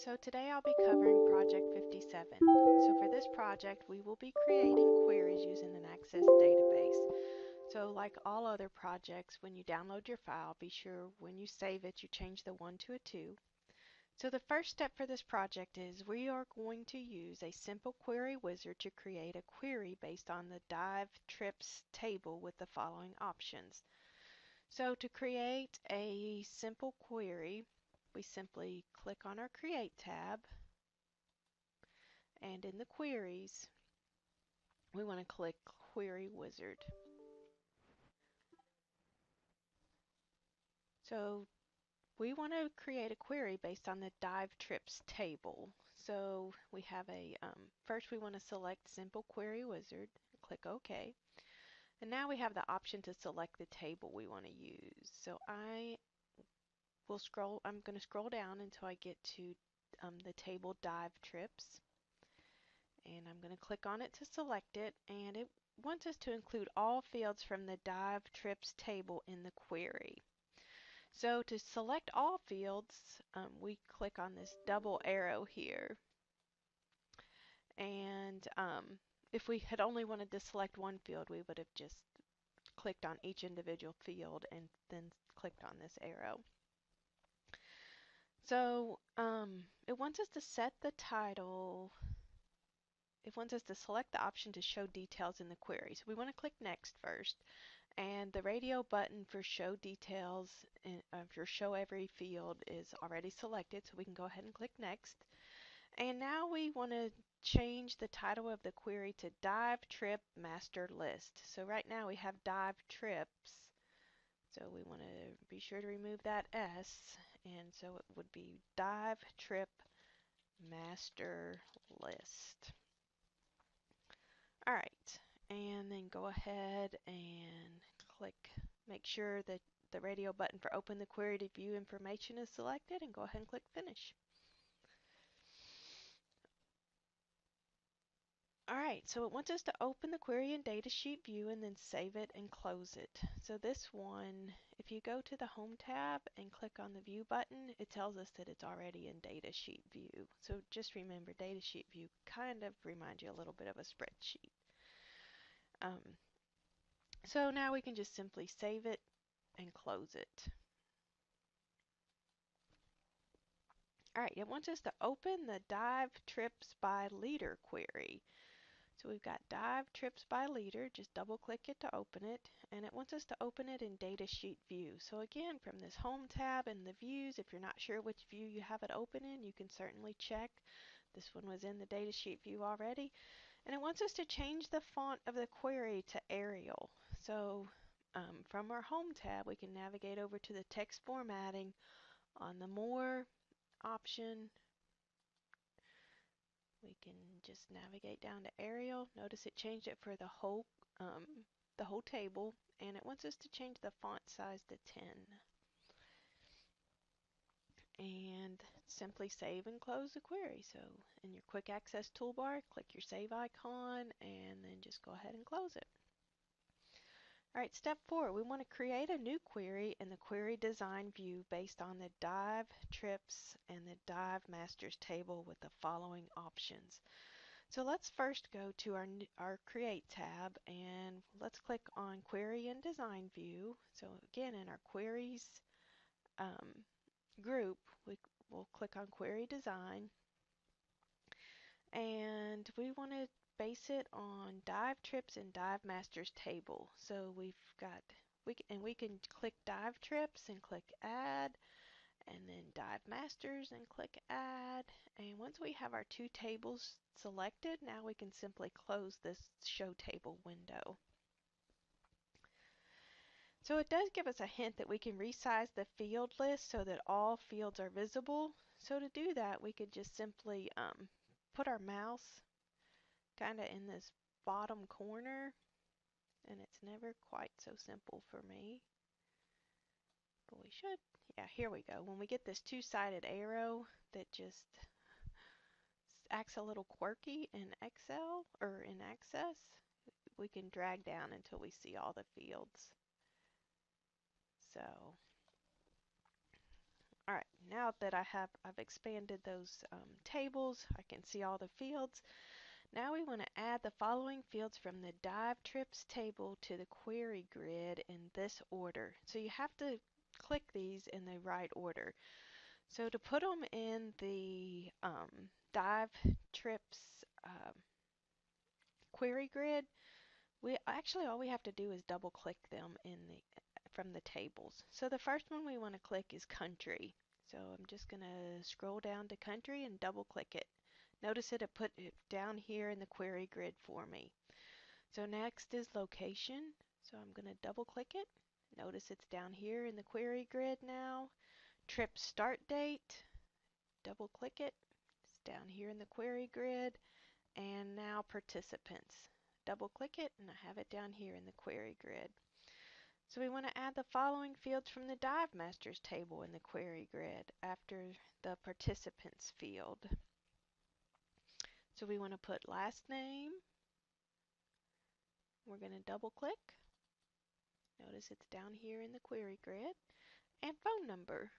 So today I'll be covering Project 57. So for this project, we will be creating queries using an Access database. So like all other projects, when you download your file, be sure when you save it, you change the 1 to a 2. So the first step for this project is we are going to use a simple query wizard to create a query based on the dive trips table with the following options. So to create a simple query, we simply click on our Create tab, and in the queries, we want to click Query Wizard. So we want to create a query based on the dive trips table. So we have first we want to select Simple Query Wizard, click OK. And now we have the option to select the table we want to use. So I'm going to scroll down until I get to the table dive trips. And I'm going to click on it to select it, and it wants us to include all fields from the dive trips table in the query. So to select all fields, we click on this double arrow here, and if we had only wanted to select one field, we would have just clicked on each individual field and then clicked on this arrow. So it wants us to set the title. It wants us to select the option to show details in the query. So we want to click Next first, and the radio button for Show Details for Show Every Field is already selected, so we can go ahead and click Next. And now we want to change the title of the query to Dive Trip Master List. So right now we have Dive Trips, so we want to be sure to remove that S, and so it would be Dive Trip Master List. Alright, and then go ahead and make sure that the radio button for Open the Query to View Information is selected, and go ahead and click Finish. Alright, so it wants us to open the query in Datasheet View and then save it and close it. So this one, if you go to the Home tab and click on the View button, it tells us that it's already in Datasheet View. So just remember, Datasheet View kind of reminds you a little bit of a spreadsheet. So now we can just simply save it and close it. Alright, it wants us to open the Dive Trips by Leader query. So we've got Dive Trips by Leader, just double click it to open it, and it wants us to open it in Datasheet View. So again, from this Home tab and the views, if you're not sure which view you have it open in, you can certainly check. This one was in the Datasheet View already. And it wants us to change the font of the query to Arial. So from our Home tab, we can navigate over to the text formatting. On the More option, we can just navigate down to Arial. Notice it changed it for the whole table, and it wants us to change the font size to 10. And simply save and close the query. So in your quick access toolbar, click your save icon, and then just go ahead and close it. Alright, step 4, we want to create a new query in the query design view based on the dive trips and the dive masters table with the following options. So let's first go to our Create tab, and let's click on Query and Design View. So again, in our Queries group, we'll click on Query Design, and we want to base it on Dive Trips and Dive Masters table. So we can click Dive Trips and click Add, and then Dive Masters and click Add. And once we have our two tables selected, now we can simply close this Show Table window. So it does give us a hint that we can resize the field list so that all fields are visible. So to do that, we could just simply put our mouse kind of in this bottom corner, and it's never quite so simple for me, but we should. Yeah, here we go. When we get this two-sided arrow that just acts a little quirky in Excel or in Access, we can drag down until we see all the fields. So, alright, now that I've expanded those tables, I can see all the fields. Now we want to add the following fields from the dive trips table to the query grid in this order. So you have to click these in the right order. So to put them in the dive trips query grid, we actually all we have to do is double click them in the from the tables. So the first one we want to click is country. So I'm just going to scroll down to country and double click it. Notice it put it down here in the query grid for me. So next is location. So I'm going to double click it. Notice it's down here in the query grid now. Trip start date. Double click it. It's down here in the query grid. And now participants. Double click it and I have it down here in the query grid. So we want to add the following fields from the Dive Masters table in the query grid after the participants field. So we want to put last name. We're going to double click. Notice it's down here in the query grid. And phone number.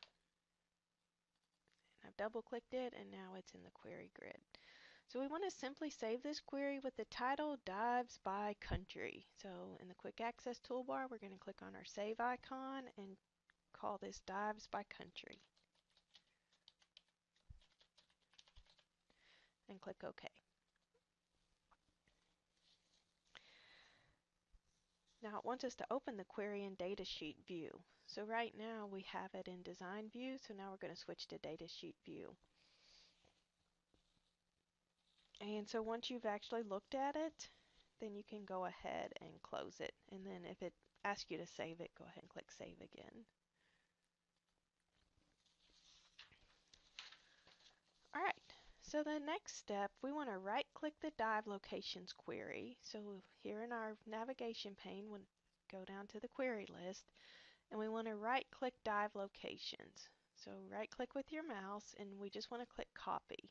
I've double clicked it and now it's in the query grid. So we want to simply save this query with the title Dives by Country. So in the Quick Access toolbar, we're going to click on our save icon and call this Dives by Country. And click OK. Now it wants us to open the query in Datasheet view. So right now we have it in Design view, so now we're going to switch to Datasheet view. And so once you've actually looked at it, then you can go ahead and close it. And then if it asks you to save it, go ahead and click Save again. Alright, so the next step, we want to right-click the Dive Locations query. So here in our navigation pane, we'll go down to the query list, and we want to right-click Dive Locations. So right-click with your mouse, and we just want to click Copy.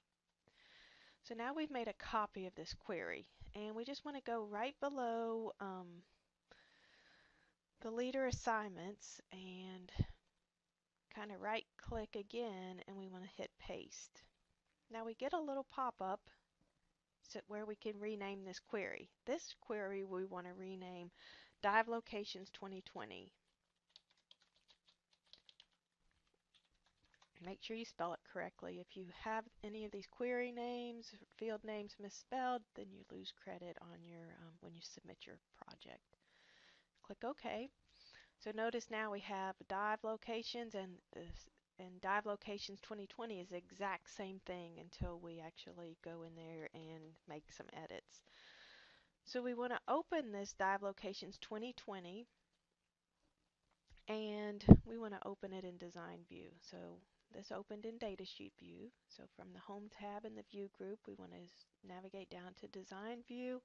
So now we've made a copy of this query, and we just want to go right below the leader assignments and kind of right click again, and we want to hit paste. Now we get a little pop-up where we can rename this query. This query we want to rename Dive Locations 2020. Make sure you spell it correctly. If you have any of these query names, field names misspelled, then you lose credit on your when you submit your project. Click OK. So notice now we have Dive Locations, and Dive Locations 2020 is the exact same thing until we actually go in there and make some edits. So we want to open this Dive Locations 2020, and we want to open it in Design View. So this opened in Datasheet View. So from the Home tab in the View group, we want to navigate down to Design View,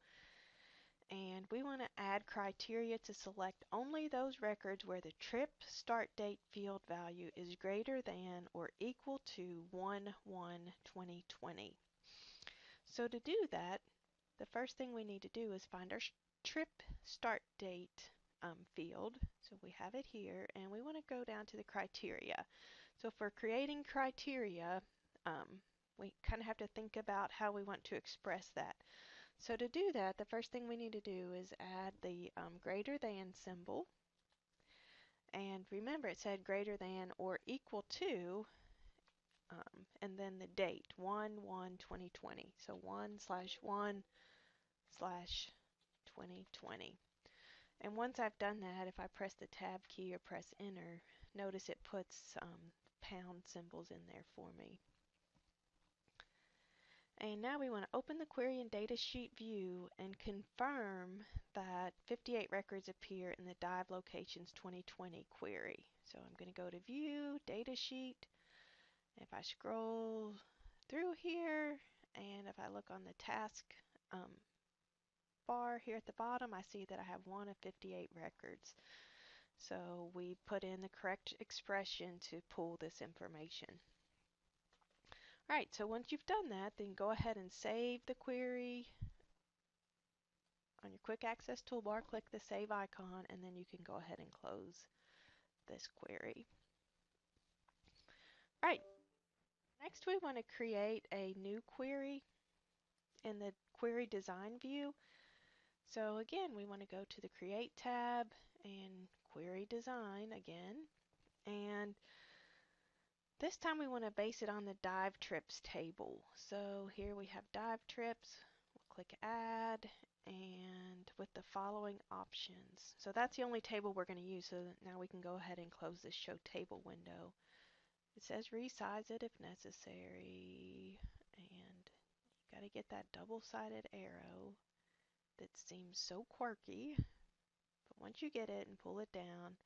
and we want to add criteria to select only those records where the trip start date field value is greater than or equal to 1/1/2020. So to do that, the first thing we need to do is find our trip start date field. So we have it here, and we want to go down to the criteria. So for creating criteria, we kind of have to think about how we want to express that. So to do that, the first thing we need to do is add the greater than symbol. And remember, it said greater than or equal to, and then the date, 1/1/2020. So 1/1/2020. And once I've done that, if I press the Tab key or press Enter, notice it puts pound symbols in there for me. And now we want to open the query in Datasheet View and confirm that 58 records appear in the Dive Locations 2020 query. So I'm going to go to View, Datasheet. If I scroll through here, and if I look on the task bar here at the bottom, I see that I have 1 of 58 records. So we put in the correct expression to pull this information. Alright, so once you've done that, then go ahead and save the query. On your Quick Access toolbar, click the Save icon, and then you can go ahead and close this query. Alright, Next, we want to create a new query in the query design view. So again, we want to go to the Create tab and Query Design again. And this time we want to base it on the dive trips table. So here we have dive trips. We'll click Add and with the following options. So that's the only table we're going to use. So now we can go ahead and close this Show Table window. It says resize it if necessary. And you got to get that double-sided arrow that seems so quirky. But once you get it and pull it down,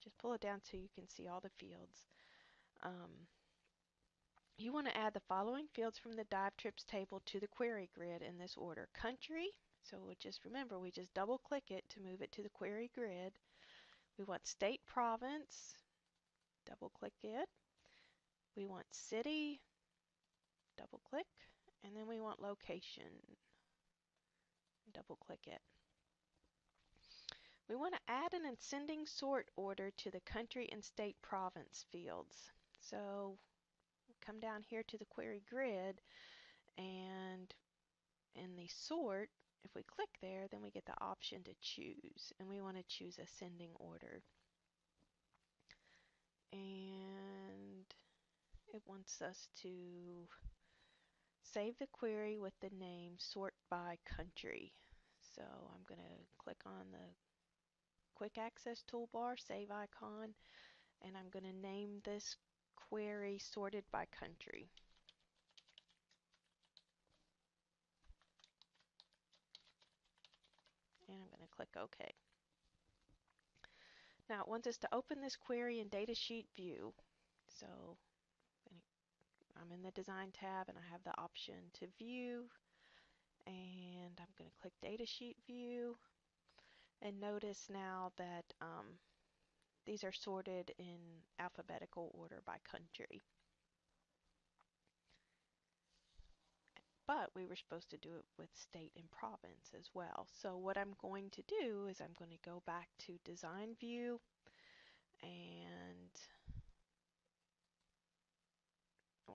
just pull it down so you can see all the fields. You want to add the following fields from the dive trips table to the query grid in this order. Country, so just remember we just double click it to move it to the query grid. We want state province, double click it. We want city, double click, and then we want location, double click it. We want to add an ascending sort order to the country and state province fields. So come down here to the query grid, and in the sort, if we click there, then we get the option to choose, and we want to choose ascending order. And it wants us to save the query with the name sort by country. So I'm going to click on the quick access toolbar, save icon, and I'm going to name this query sorted by country. And I'm going to click OK. Now it wants us to open this query in Datasheet view. So I'm in the Design tab and I have the option to view, and I'm going to click Datasheet view, and notice now that these are sorted in alphabetical order by country. But we were supposed to do it with state and province as well. So what I'm going to do is I'm going to go back to Design View, and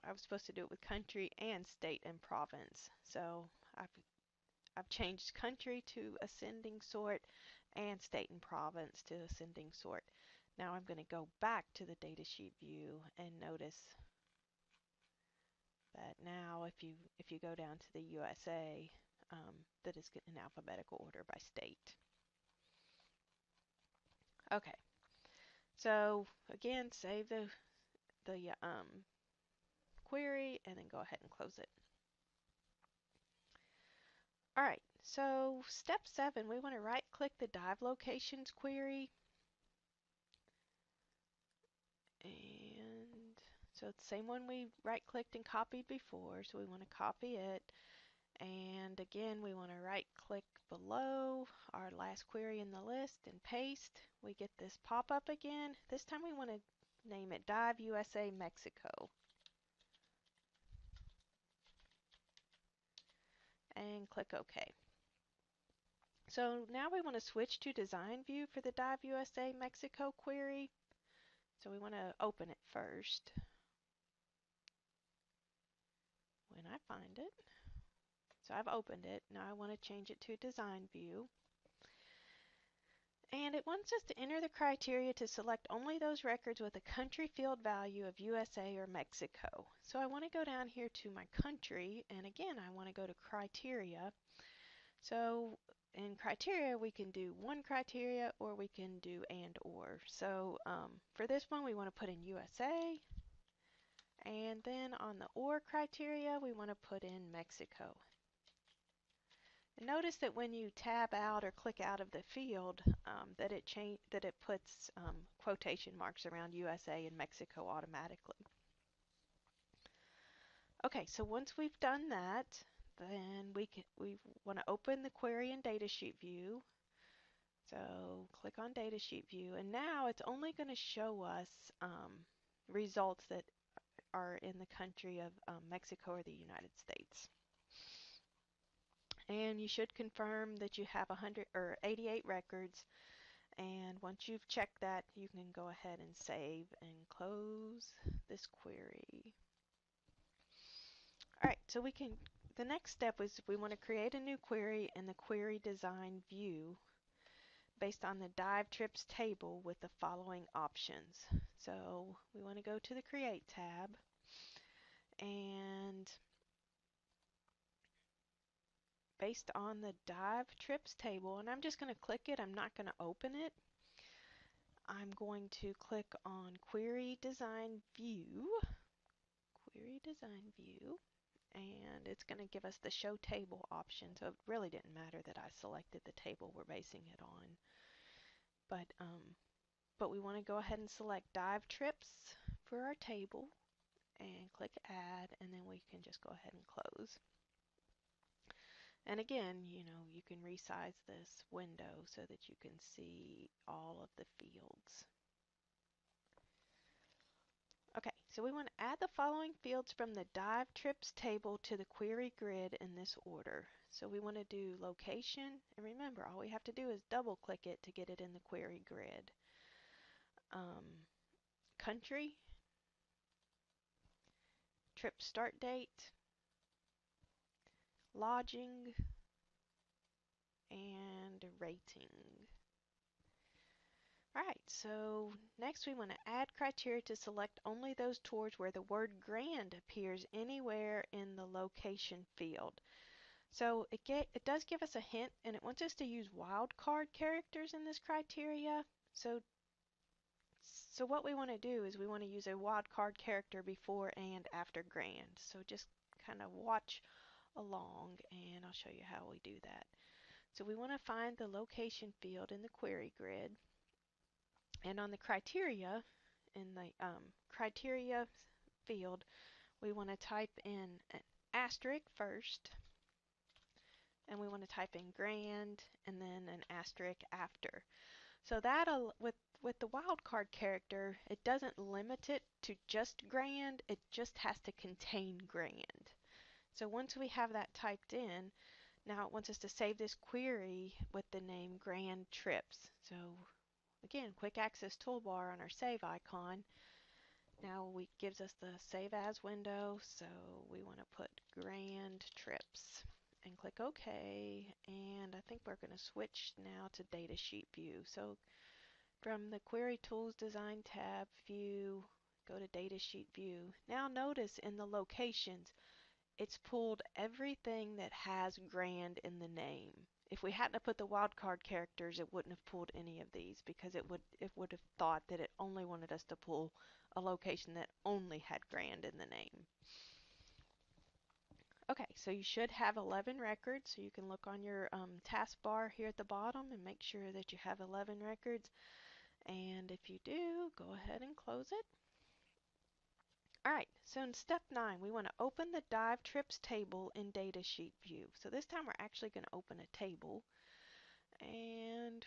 I was supposed to do it with country and state and province. So I've changed country to ascending sort and state and province to ascending sort. Now I'm going to go back to the datasheet view and notice that now if you go down to the USA, that is in alphabetical order by state. Okay, so again, save the query and then go ahead and close it. All right, so step 7, we want to right-click the dive locations query. And so it's the same one we right-clicked and copied before, so we want to copy it. And again, we want to right-click below our last query in the list and paste. We get this pop-up again. This time we want to name it Dive USA Mexico. And click OK. So now we want to switch to Design View for the Dive USA Mexico query. So we want to open it first when I find it. So I've opened it. Now I want to change it to Design View. And it wants us to enter the criteria to select only those records with a country field value of USA or Mexico. So I want to go down here to my country, and again I want to go to criteria. So in criteria we can do one criteria, or we can do and or. So for this one we want to put in USA, and then on the or criteria we want to put in Mexico. Notice that when you tab out or click out of the field, that it puts quotation marks around USA and Mexico automatically. Okay, so once we've done that, then we want to open the query in Datasheet view. So click on Datasheet view, and now it's only going to show us results that are in the country of Mexico or the United States. And you should confirm that you have 88 records, and once you've checked that, you can go ahead and save and close this query. All right, so the next step is we want to create a new query in the query design view based on the dive trips table with the following options. So we want to go to the Create tab, and based on the dive trips table, and I'm just going to click it, I'm not going to open it. I'm going to click on Query Design View, and it's going to give us the Show Table option, so it really didn't matter that I selected the table we're basing it on. But we want to go ahead and select dive trips for our table and click Add, and then we can just go ahead and close. And again, you can resize this window so that you can see all of the fields. Okay, so we want to add the following fields from the dive trips table to the query grid in this order. So we want to do location, and remember, all we have to do is double click it to get it in the query grid. Country, trip start date, lodging, and rating. Alright, so next we want to add criteria to select only those tours where the word grand appears anywhere in the location field. So it does give us a hint, and it wants us to use wildcard characters in this criteria. So what we want to do is we want to use a wildcard character before and after grand. So just kind of watch along, and I'll show you how we do that. So we want to find the location field in the query grid, and on the criteria, in the criteria field, we want to type in an asterisk first, and we want to type in grand and then an asterisk after. So that with the wildcard character, it doesn't limit it to just grand, it just has to contain grand. So once we have that typed in, now it wants us to save this query with the name Grand Trips. So again, quick access toolbar on our save icon. Now it gives us the Save As window, so we want to put Grand Trips and click OK, and I think we're going to switch now to Datasheet View. So from the Query Tools Design tab, View, go to Datasheet View. Now notice in the locations, it's pulled everything that has grand in the name. If we hadn't put the wildcard characters, it wouldn't have pulled any of these, because it would have thought that it only wanted us to pull a location that only had grand in the name. Okay, so you should have 11 records, so you can look on your taskbar here at the bottom and make sure that you have 11 records. And if you do, go ahead and close it. Alright, so in step 9, we want to open the dive trips table in Datasheet View. So this time we're actually going to open a table, and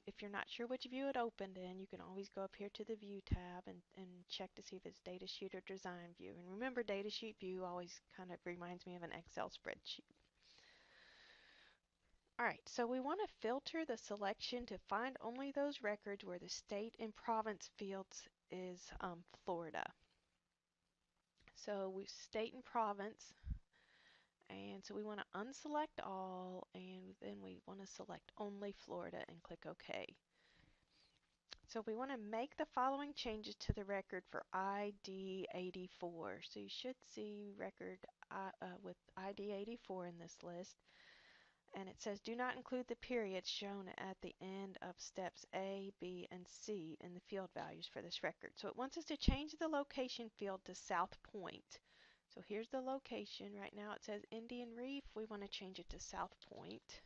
if you're not sure which view it opened in, you can always go up here to the View tab and check to see if it's Datasheet or Design View. And remember, Datasheet View always kind of reminds me of an Excel spreadsheet. Alright, so we want to filter the selection to find only those records where the state and province fields is Florida. So we state and province, and so we want to unselect all, and then we want to select only Florida and click OK. So we want to make the following changes to the record for ID 84. So you should see record with ID 84 in this list. And it says do not include the periods shown at the end of steps A, B, and C in the field values for this record. So it wants us to change the location field to South Point. So here's the location. Right now it says Indian Reef. We want to change it to South Point.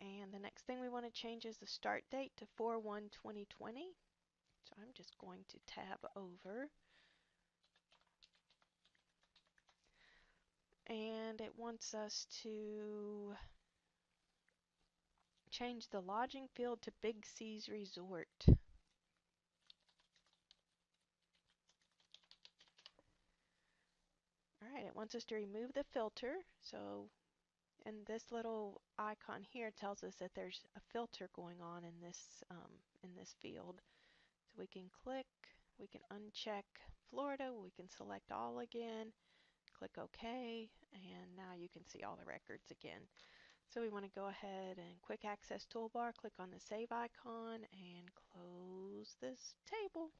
And the next thing we want to change is the start date to 4/1/2020. So I'm just going to tab over. And it wants us to change the lodging field to Big C's Resort. Alright, it wants us to remove the filter. So, and this little icon here tells us that there's a filter going on in this field. So we can click, we can uncheck Florida, we can select all again, click OK, and now you can see all the records again. So we want to go ahead and quick access toolbar, click on the save icon and close this table.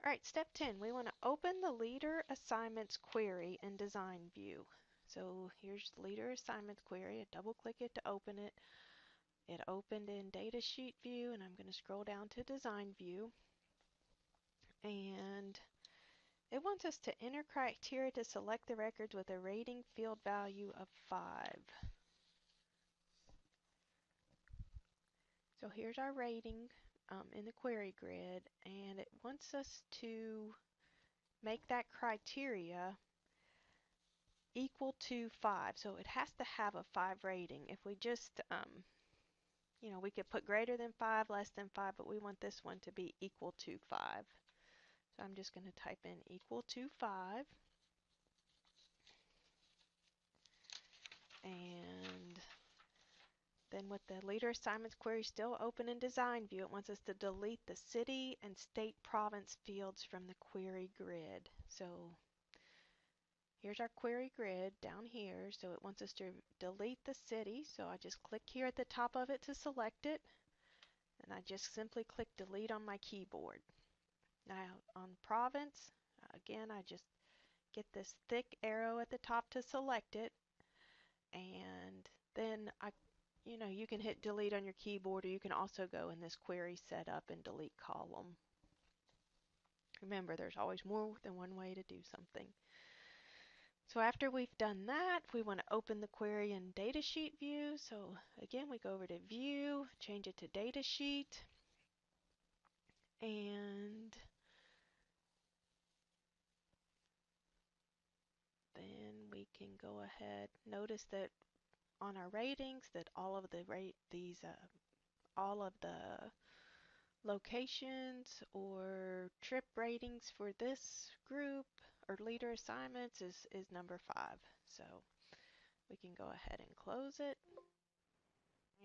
Alright, step 10, we want to open the leader assignments query in design view. So here's the leader assignments query. I double click it to open it. It opened in datasheet view, and I'm going to scroll down to design view. And it wants us to enter criteria to select the records with a rating field value of 5. So here's our rating in the query grid, and it wants us to make that criteria equal to 5. So it has to have a 5 rating. If we just, you know, we could put greater than 5, less than 5, but we want this one to be equal to 5. So I'm just going to type in equal to 5. And then with the leader assignments query still open in design view, it wants us to delete the city and state province fields from the query grid. So here's our query grid down here. So it wants us to delete the city. So I just click here at the top of it to select it. And I just simply click delete on my keyboard. Now on province, again, I just get this thick arrow at the top to select it. And then you can hit delete on your keyboard, or you can also go in this query setup and delete column. Remember, there's always more than one way to do something. So after we've done that, we want to open the query in datasheet view. So again, we go over to view, change it to datasheet, and then we can go ahead. Notice that on our ratings, that all of the locations or trip ratings for this group or leader assignments is number 5. So we can go ahead and close it.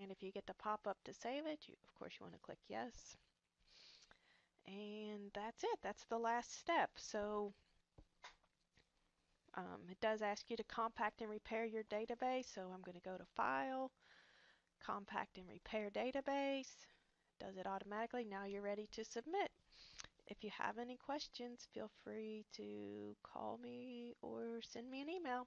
And if you get the pop-up to save it, of course you want to click yes. And that's it. That's the last step. So it does ask you to compact and repair your database. So I'm going to go to File, Compact and Repair Database. It does it automatically. Now you're ready to submit. If you have any questions, feel free to call me or send me an email.